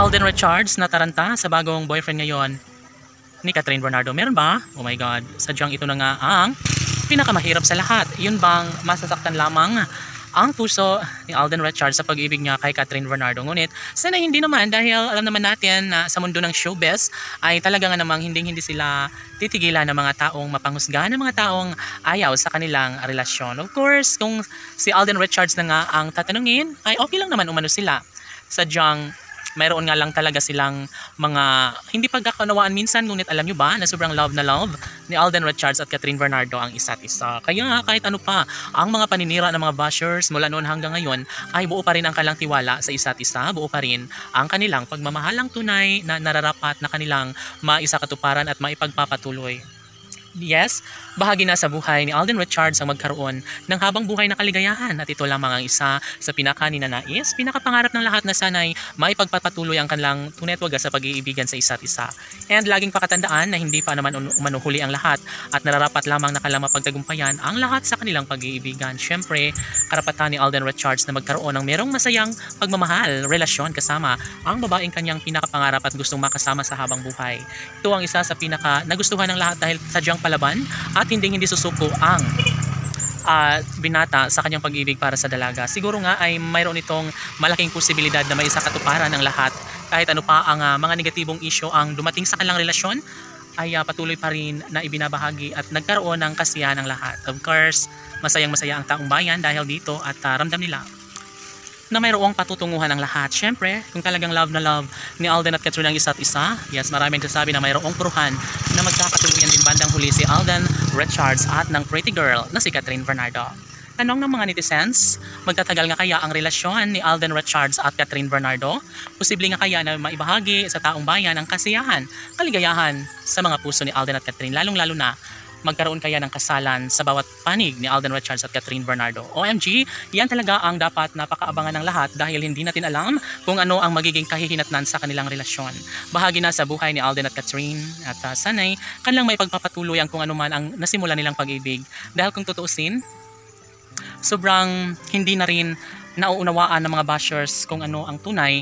Alden Richards nataranta sa bagong boyfriend ngayon ni Catherine Bernardo. Meron ba? Oh my God. Sadyang ito na nga ang pinakamahirap sa lahat. Yun bang masasaktan lamang ang puso ni Alden Richards sa pag-ibig niya kay Catherine Bernardo? Ngunit sana hindi naman, dahil alam naman natin na sa mundo ng showbiz ay talaga nga namang hindi sila titigilan ng mga taong mapanghusga, ng mga taong ayaw sa kanilang relasyon. Of course, kung si Alden Richards na nga ang tatanungin, ay okay lang naman umano sila. Sadyang mayroon nga lang talaga silang mga hindi pagkakaunawaan minsan, ngunit alam nyo ba na sobrang love na love ni Alden Richards at Catherine Bernardo ang isa't isa. Kaya nga kahit ano pa ang mga paninira ng mga bashers mula noon hanggang ngayon, ay buo pa rin ang kanilang tiwala sa isa't isa, buo pa rin ang kanilang pagmamahalang tunay na nararapat na kanilang maisakatuparan at maipagpapatuloy. Yes, bahagi na sa buhay ni Alden Richards ang magkaroon ng habang buhay na kaligayahan, at ito lamang ang isa sa pinakaninanais, pinakapangarap ng lahat na sanay maipagpapatuloy ang kanilang tunay at wagas sa pag-iibigan sa isa't isa. And laging pakatandaan na hindi pa naman manuhuli ang lahat at nararapat lamang na kailangang mapagtagumpayan ang lahat sa kanilang pag-iibigan. Siyempre, karapatan ni Alden Richards na magkaroon ng merong masayang pagmamahal, relasyon kasama ang babaeng kanyang pinakapangarap at gustong makasama sa habang buhay. Ito ang isa sa pinaka nagustuhan ng lahat dahil sadyang palaban at hindi susuko ang binata sa kanyang pag-ibig para sa dalaga. Siguro nga ay mayroon itong malaking posibilidad na may isakatuparan ng lahat kahit ano pa ang mga negatibong issue ang dumating sa kanilang relasyon, ay patuloy pa rin na ibinabahagi at nagkaroon ng kasiyahan ng lahat. Of course, masayang-masaya ang taong bayan dahil dito at ramdam nila na mayroong patutunguhan ng lahat. Siyempre, kung talagang love na love ni Alden at Catherine ang isa't isa, yes, maraming sasabi na mayroong pruhan na magkakatuluyan din bandang huli si Alden Richards at ng pretty girl na si Catherine Bernardo. Tanong ng mga netizens, magtatagal nga kaya ang relasyon ni Alden Richards at Catherine Bernardo? Posible nga kaya na maibahagi sa taong bayan ang kasiyahan, kaligayahan sa mga puso ni Alden at Catherine, lalong-lalo na magkaroon kaya ng kasalan sa bawat panig ni Alden Richards at Catherine Bernardo? OMG, yan talaga ang dapat napakaabangan ng lahat dahil hindi natin alam kung ano ang magiging kahihinatnan sa kanilang relasyon. Bahagi na sa buhay ni Alden at Catherine at sanay kanilang may pagpapatuloy ang kung ano man ang nasimula nilang pag-ibig. Dahil kung tutuusin, sobrang hindi na rin nauunawaan ng mga bashers kung ano ang tunay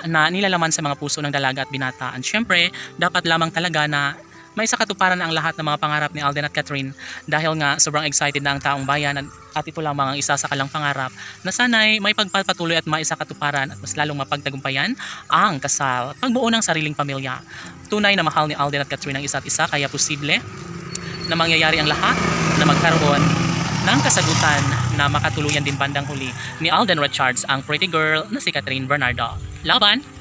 na nilalaman sa mga puso ng dalaga at binata. And syempre, dapat lamang talaga na may sakatuparan ang lahat ng mga pangarap ni Alden at Catherine dahil nga sobrang excited na ang taong bayan at ito lamang ang isa sa kalang pangarap na sana'y may pagpapatuloy at maisakatuparan at mas lalong mapagtagumpayan ang kasal, pagbuo ng sariling pamilya. Tunay na mahal ni Alden at Catherine ang isa't isa, kaya posible na mangyayari ang lahat na magkaroon ng kasagutan na makatuluyan din bandang huli ni Alden Richards ang pretty girl na si Catherine Bernardo. Laban!